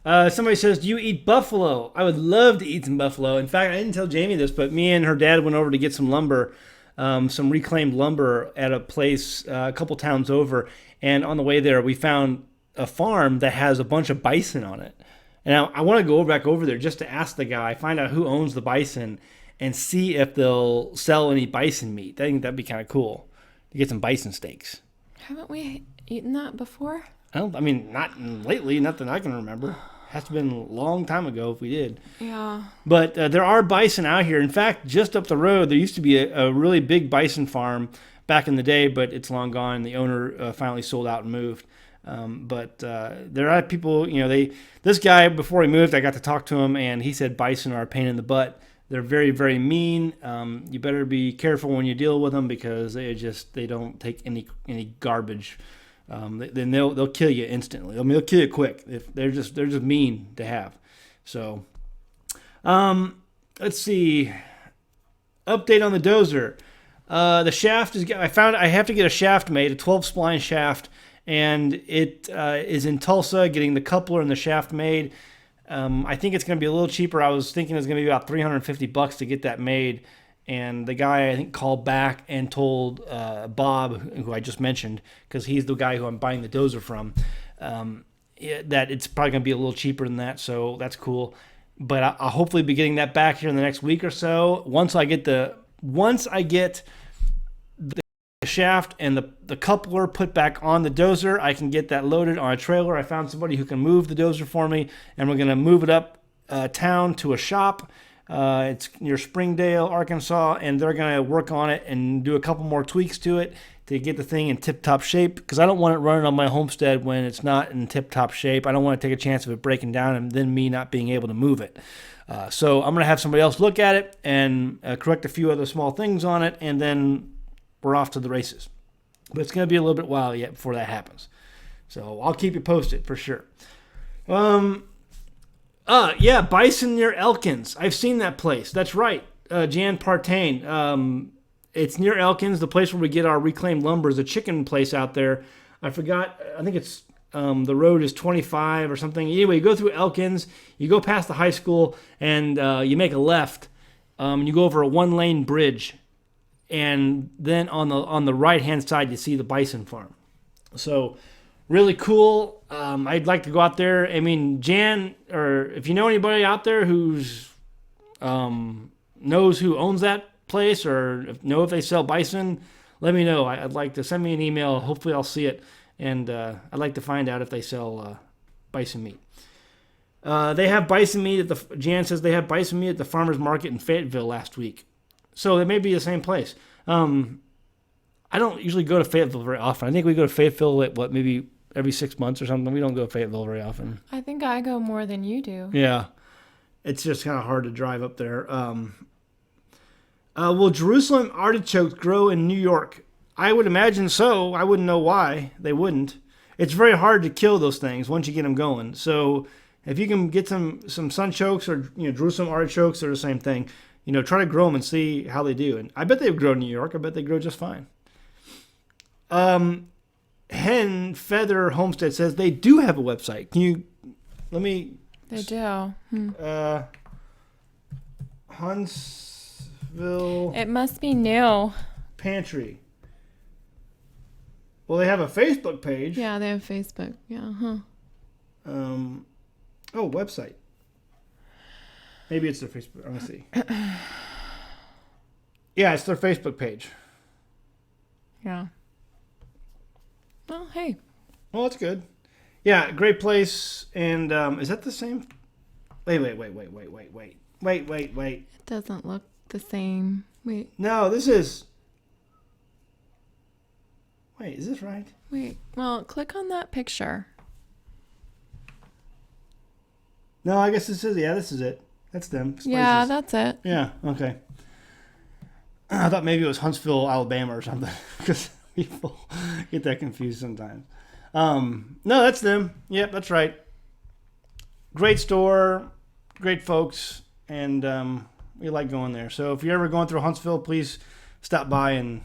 Somebody says, do you eat buffalo? I would love to eat some buffalo. In fact, I didn't tell Jamie this, but me and her dad went over to get some lumber, some reclaimed lumber at a place a couple towns over. And on the way there, we found a farm that has a bunch of bison on it. And I want to go back over there just to ask the guy, find out who owns the bison, and see if they'll sell any bison meat. I think that'd be kind of cool to get some bison steaks. Haven't we eaten that before? Not lately, not that I can remember. Has to have been a long time ago if we did. Yeah. But there are bison out here. In fact, just up the road, there used to be a really big bison farm back in the day, but it's long gone. The owner finally sold out and moved. But there are people, this guy, before he moved, I got to talk to him, and he said bison are a pain in the butt. They're very, very mean. You better be careful when you deal with them because they don't take any garbage. Then they'll kill you instantly. I mean, they'll kill you quick. If they're just mean to have. So, let's see. Update on the dozer. The shaft is. I have to get a shaft made, a 12 spline shaft, and it is in Tulsa. Getting the coupler and the shaft made. I think it's going to be a little cheaper. I was thinking it's going to be about $350 to get that made. And the guy, I think, called back and told Bob, who I just mentioned, because he's the guy who I'm buying the dozer from, that it's probably going to be a little cheaper than that. So that's cool. But I'll hopefully be getting that back here in the next week or so. Once I get the shaft and the coupler put back on the dozer, I can get that loaded on a trailer. I found somebody who can move the dozer for me, and we're going to move it up town to a shop. It's near Springdale, Arkansas, and they're going to work on it and do a couple more tweaks to it to get the thing in tip-top shape, because I don't want it running on my homestead when it's not in tip-top shape. I don't want to take a chance of it breaking down and then me not being able to move it. So I'm going to have somebody else look at it and correct a few other small things on it, and then we're off to the races. But it's going to be a little bit while yet before that happens. So I'll keep you posted for sure. Yeah, bison near Elkins. I've seen that place. That's right. Jan Partain. It's near Elkins, the place where we get our reclaimed lumber is a chicken place out there. I forgot. I think it's the road is 25 or something. Anyway, you go through Elkins, you go past the high school, and you make a left. And you go over a 1-lane bridge, and then on the right hand side you see the bison farm. So really cool. I'd like to go out there. I mean, Jan, or if you know anybody out there who's knows who owns that place, or know if they sell bison, let me know. I'd like to send me an email. Hopefully I'll see it, and I'd like to find out if they sell bison meat. They have bison meat Jan says they have bison meat at the farmer's market in Fayetteville last week. So it may be the same place. I don't usually go to Fayetteville very often. I think we go to Fayetteville maybe every 6 months or something. We don't go to Fayetteville very often. I think I go more than you do. Yeah. It's just kind of hard to drive up there. Will Jerusalem artichokes grow in New York? I would imagine so. I wouldn't know why they wouldn't. It's very hard to kill those things once you get them going. So if you can get some sunchokes or Jerusalem artichokes, they're the same thing. Try to grow them and see how they do. And I bet they grow in New York. I bet they grow just fine. Hen Feather Homestead says they do have a website. They do. Huntsville. It must be new. Pantry. Well, they have a Facebook page. Yeah, they have Facebook. Yeah. Huh. Website. Maybe it's their Facebook. Let me see. Yeah, it's their Facebook page. Yeah. Well, hey. Well, that's good. Yeah, great place. And is that the same? Wait. It doesn't look the same. Wait. No, this is. Wait, is this right? Wait. Well, click on that picture. No, I guess this is. Yeah, this is it. That's them. Yeah, that's it. Yeah, okay. I thought maybe it was Huntsville, Alabama or something, because people get that confused sometimes. No, that's them. Yep, that's right. Great store, great folks, and we like going there. So if you're ever going through Huntsville, please stop by and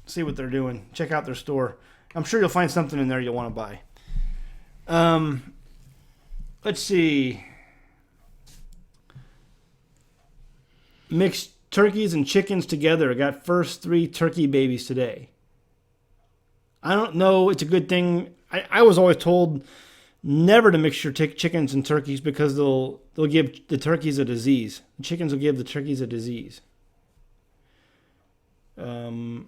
see what they're doing. Check out their store. I'm sure you'll find something in there you'll want to buy. Let's see. Mixed turkeys and chickens together. Got first 3 turkey babies today. I don't know. It's a good thing. I was always told never to mix your chickens and turkeys because they'll give the turkeys a disease. The chickens will give the turkeys a disease. Let's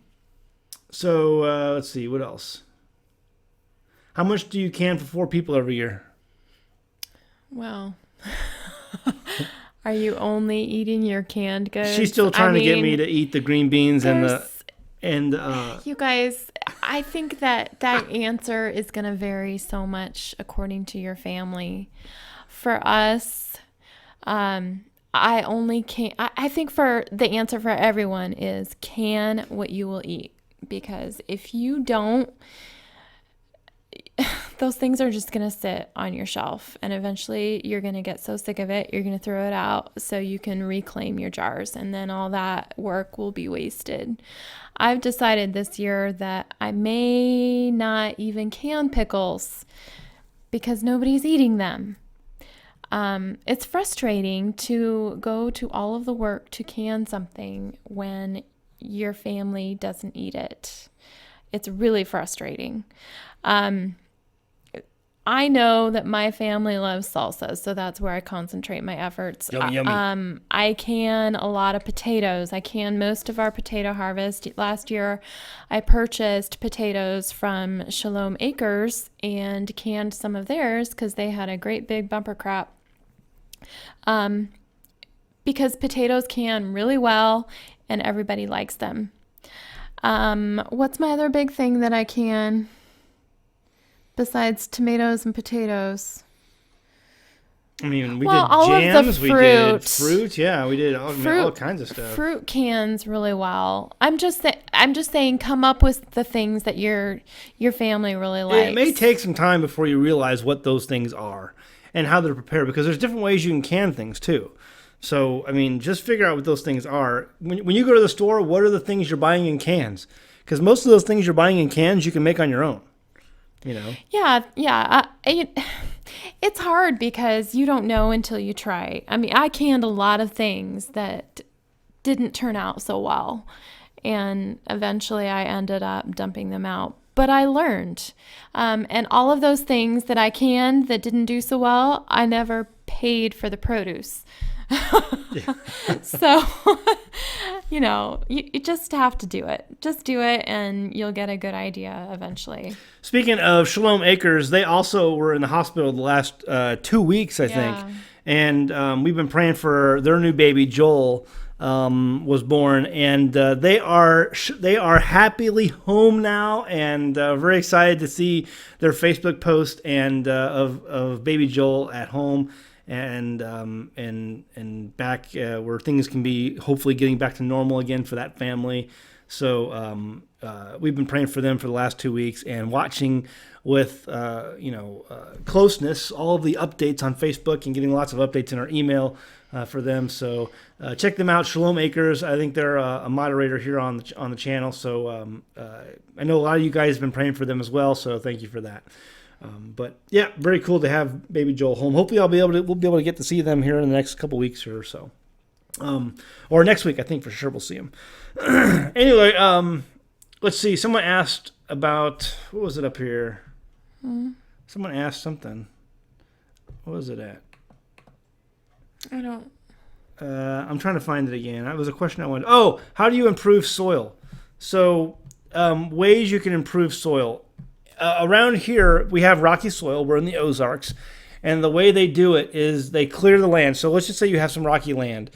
see. What else? How much do you can for 4 people every year? Well, are you only eating your canned goods? She's still trying to get me to eat the green beans and you guys, I think that answer is going to vary so much according to your family. For us, I think for the answer for everyone is can what you will eat, because if you don't, those things are just going to sit on your shelf, and eventually you're going to get so sick of it, you're going to throw it out so you can reclaim your jars, and then all that work will be wasted. I've decided this year that I may not even can pickles because nobody's eating them. It's frustrating to go to all of the work to can something when your family doesn't eat it. It's really frustrating. I know that my family loves salsa, so that's where I concentrate my efforts. Yummy. I can a lot of potatoes. I can most of our potato harvest. Last year, I purchased potatoes from Shalom Acres and canned some of theirs because they had a great big bumper crop. Because potatoes can really well, and everybody likes them. What's my other big thing that I can? Besides tomatoes and potatoes. I mean, we did jams, we did fruit. Yeah, we did all kinds of stuff. Fruit cans really well. I'm just saying, come up with the things that your family really likes. It may take some time before you realize what those things are and how they're prepared, because there's different ways you can things too. So, I mean, just figure out what those things are. When you go to the store, what are the things you're buying in cans? Because most of those things you're buying in cans, you can make on your own. Yeah. It's hard because you don't know until you try. I mean, I canned a lot of things that didn't turn out so well. And eventually I ended up dumping them out. But I learned. And all of those things that I canned that didn't do so well, I never paid for the produce. So, you just have to do it. Just do it and you'll get a good idea eventually. Speaking of Shalom Acres, they also were in the hospital the last 2 weeks, I think. And we've been praying for their new baby, Joel, was born. And they are happily home now and very excited to see their Facebook post and of baby Joel at home. And back where things can be hopefully getting back to normal again for that family. So we've been praying for them for the last 2 weeks and watching with closeness all of the updates on Facebook and getting lots of updates in our email for them. So check them out, Shalom Acres. I think they're a moderator here on the channel. So I know a lot of you guys have been praying for them as well. So thank you for that. But yeah, very cool to have baby Joel home. Hopefully we'll be able to get to see them here in the next couple weeks or so. Or next week, I think for sure we'll see them. Anyway, let's see. Someone asked about, what was it up here? Someone asked something. What was it at? I don't. I'm trying to find it again. That was a question I wanted. Oh, how do you improve soil? So, ways you can improve soil. Around here, we have rocky soil. We're in the Ozarks. And the way they do it is they clear the land. So let's just say you have some rocky land.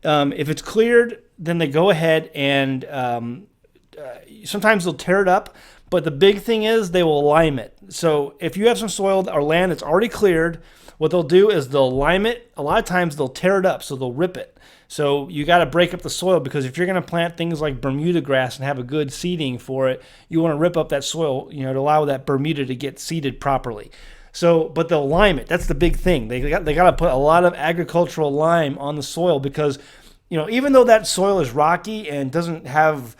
If it's cleared, then they go ahead and sometimes they'll tear it up. But the big thing is they will lime it. So if you have some soil or land that's already cleared, what they'll do is they'll lime it. A lot of times they'll tear it up, so they'll rip it. So you got to break up the soil because if you're going to plant things like Bermuda grass and have a good seeding for it, you want to rip up that soil, to allow that Bermuda to get seeded properly. So, but they'll lime it. That's the big thing. They got to put a lot of agricultural lime on the soil because, even though that soil is rocky and doesn't have,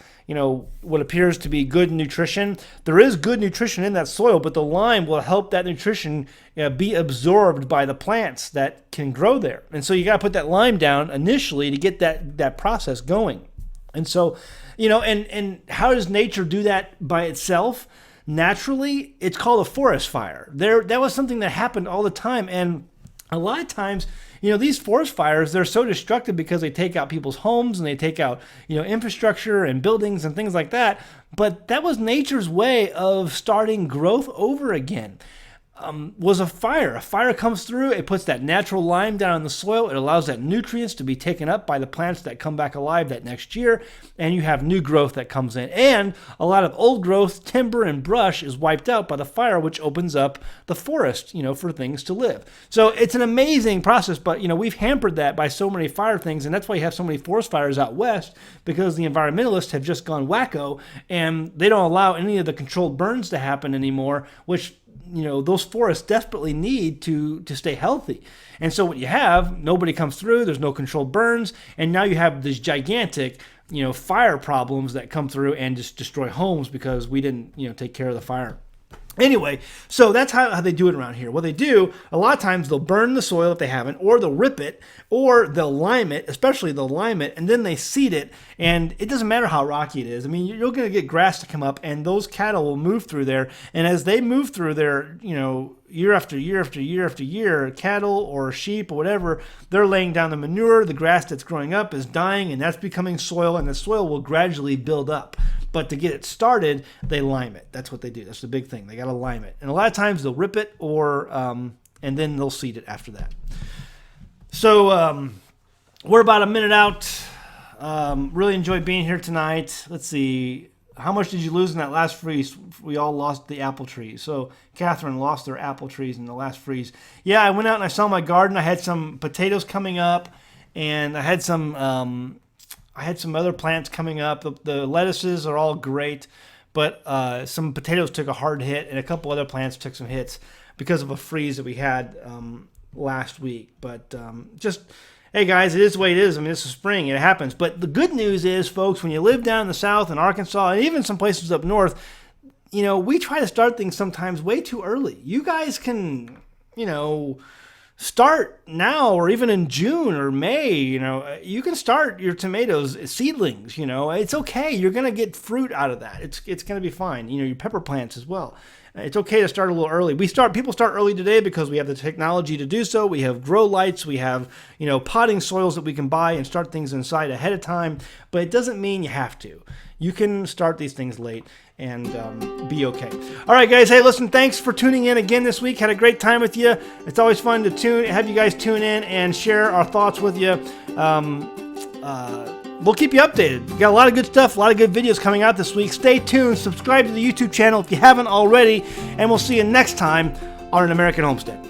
what appears to be good nutrition, there is good nutrition in that soil, but the lime will help that nutrition be absorbed by the plants that can grow there. And so you got to put that lime down initially to get that process going. And so, and how does nature do that by itself? Naturally, it's called a forest fire. That was something that happened all the time. And a lot of times, these forest fires, they're so destructive because they take out people's homes and they take out, infrastructure and buildings and things like that. But that was nature's way of starting growth over again. Was a fire. A fire comes through, it puts that natural lime down in the soil, it allows that nutrients to be taken up by the plants that come back alive that next year, and you have new growth that comes in. And a lot of old growth, timber and brush is wiped out by the fire, which opens up the forest, for things to live. So it's an amazing process, but we've hampered that by so many fire things, and that's why you have so many forest fires out west, because the environmentalists have just gone wacko, and they don't allow any of the controlled burns to happen anymore, which those forests desperately need to stay healthy. And so what you have, nobody comes through, there's no controlled burns, and now you have these gigantic, fire problems that come through and just destroy homes because we didn't, take care of the fire. Anyway, so that's how they do it around here. What they do, a lot of times they'll burn the soil if they haven't, or they'll rip it, or they'll lime it, especially they'll lime it, and then they seed it, and it doesn't matter how rocky it is. I mean, you're going to get grass to come up, and those cattle will move through there, and as they move through there, year after year after year after year, cattle or sheep or whatever, they're laying down the manure, the grass that's growing up is dying, and that's becoming soil, and the soil will gradually build up. But to get it started, they lime it. That's what they do. That's the big thing. They got to lime it. And a lot of times they'll rip it or and then they'll seed it after that. So we're about a minute out. Really enjoyed being here tonight. Let's see. How much did you lose in that last freeze? We all lost the apple trees. So Catherine lost their apple trees in the last freeze. Yeah, I went out and I saw my garden. I had some potatoes coming up, and I had some other plants coming up. The lettuces are all great, but some potatoes took a hard hit, and a couple other plants took some hits because of a freeze that we had last week. But hey guys, it is the way it is. I mean, it's the spring, it happens. But the good news is, folks, when you live down in the south in Arkansas, and even some places up north, we try to start things sometimes way too early. You guys can, start now or even in June or May. You can start your tomatoes seedlings. It's okay. You're gonna get fruit out of that. It's gonna be fine. Your pepper plants as well. It's okay to start a little early. People start early today because we have the technology to do so. We have grow lights. We have potting soils that we can buy and start things inside ahead of time. But it doesn't mean you have to. You can start these things late and be okay. All right, guys. Hey, listen, thanks for tuning in again this week. Had a great time with you. It's always fun to have you guys tune in and share our thoughts with you. We'll keep you updated. We got a lot of good stuff, a lot of good videos coming out this week. Stay tuned. Subscribe to the YouTube channel if you haven't already. And we'll see you next time on An American Homestead.